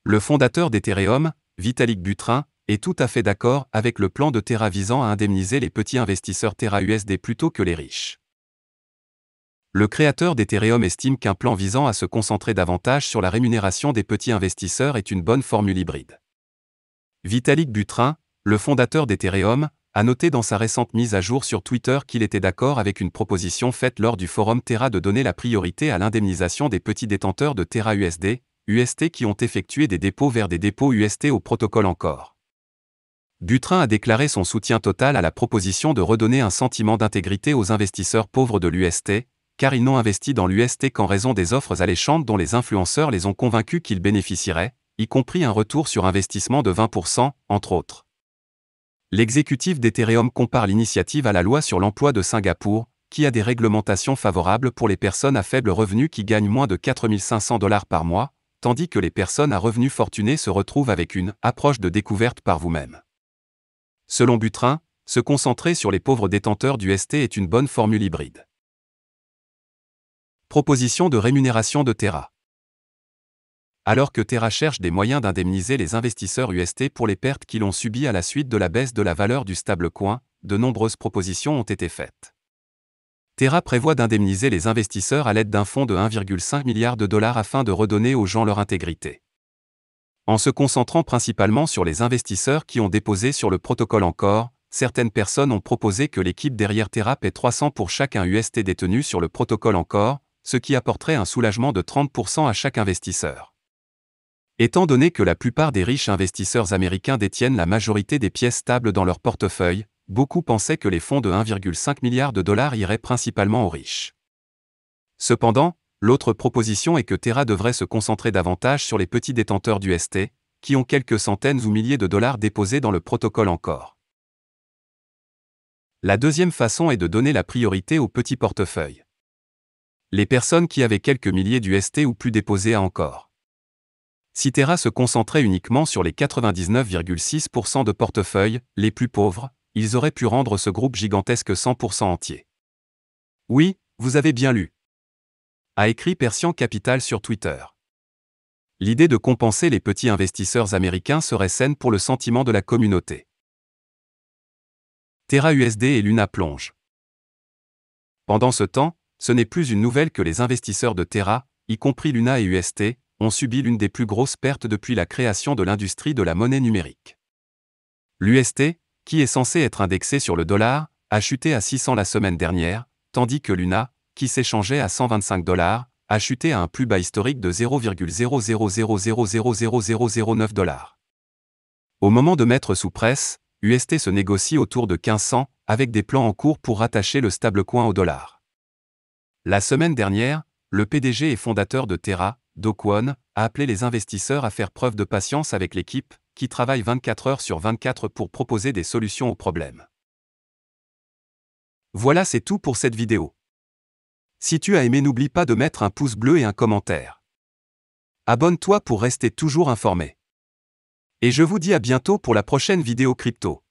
Le fondateur d'Ethereum, Vitalik Buterin, est tout à fait d'accord avec le plan de Terra visant à indemniser les petits investisseurs Terra USD plutôt que les riches. Le créateur d'Ethereum estime qu'un plan visant à se concentrer davantage sur la rémunération des petits investisseurs est une bonne formule hybride. Vitalik Buterin, le fondateur d'Ethereum, a noté dans sa récente mise à jour sur Twitter qu'il était d'accord avec une proposition faite lors du forum Terra de donner la priorité à l'indemnisation des petits détenteurs de Terra UST qui ont effectué des dépôts vers des dépôts UST au protocole Encore. Buterin a déclaré son soutien total à la proposition de redonner un sentiment d'intégrité aux investisseurs pauvres de l'UST, car ils n'ont investi dans l'UST qu'en raison des offres alléchantes dont les influenceurs les ont convaincus qu'ils bénéficieraient, y compris un retour sur investissement de 20%, entre autres. L'exécutif d'Ethereum compare l'initiative à la loi sur l'emploi de Singapour, qui a des réglementations favorables pour les personnes à faible revenu qui gagnent moins de 4 500 $ par mois, tandis que les personnes à revenus fortunés se retrouvent avec une approche de découverte par vous-même. Selon Buterin, se concentrer sur les pauvres détenteurs d'UST est une bonne formule hybride. Proposition de rémunération de Terra. Alors que Terra cherche des moyens d'indemniser les investisseurs UST pour les pertes qu'ils ont subies à la suite de la baisse de la valeur du stablecoin, de nombreuses propositions ont été faites. Terra prévoit d'indemniser les investisseurs à l'aide d'un fonds de 1,5 milliard de dollars afin de redonner aux gens leur intégrité. En se concentrant principalement sur les investisseurs qui ont déposé sur le protocole Encore, certaines personnes ont proposé que l'équipe derrière Terra paie 300 pour chacun UST détenu sur le protocole Encore, ce qui apporterait un soulagement de 30% à chaque investisseur. Étant donné que la plupart des riches investisseurs américains détiennent la majorité des pièces stables dans leur portefeuille, beaucoup pensaient que les fonds de 1,5 milliard de dollars iraient principalement aux riches. Cependant, l'autre proposition est que Terra devrait se concentrer davantage sur les petits détenteurs d'UST, qui ont quelques centaines ou milliers de dollars déposés dans le protocole Encore. La deuxième façon est de donner la priorité aux petits portefeuilles. Les personnes qui avaient quelques milliers d'UST ou plus déposés à Encore. Si Terra se concentrait uniquement sur les 99,6% de portefeuilles, les plus pauvres, ils auraient pu rendre ce groupe gigantesque 100% entier. Oui, vous avez bien lu. A écrit Persian Capital sur Twitter. L'idée de compenser les petits investisseurs américains serait saine pour le sentiment de la communauté. Terra USD et Luna plongent. Pendant ce temps, ce n'est plus une nouvelle que les investisseurs de Terra, y compris Luna et UST, ont subi l'une des plus grosses pertes depuis la création de l'industrie de la monnaie numérique. L'UST, qui est censé être indexé sur le dollar, a chuté à 600 la semaine dernière, tandis que Luna, qui s'échangeait à 125 $, a chuté à un plus bas historique de 0,000000009 $. Au moment de mettre sous presse, UST se négocie autour de 1500, avec des plans en cours pour rattacher le stablecoin au dollar. La semaine dernière, le PDG et fondateur de Terra, Do Kwon, a appelé les investisseurs à faire preuve de patience avec l'équipe, qui travaille 24 heures sur 24 pour proposer des solutions aux problèmes. Voilà, c'est tout pour cette vidéo. Si tu as aimé, n'oublie pas de mettre un pouce bleu et un commentaire. Abonne-toi pour rester toujours informé. Et je vous dis à bientôt pour la prochaine vidéo crypto.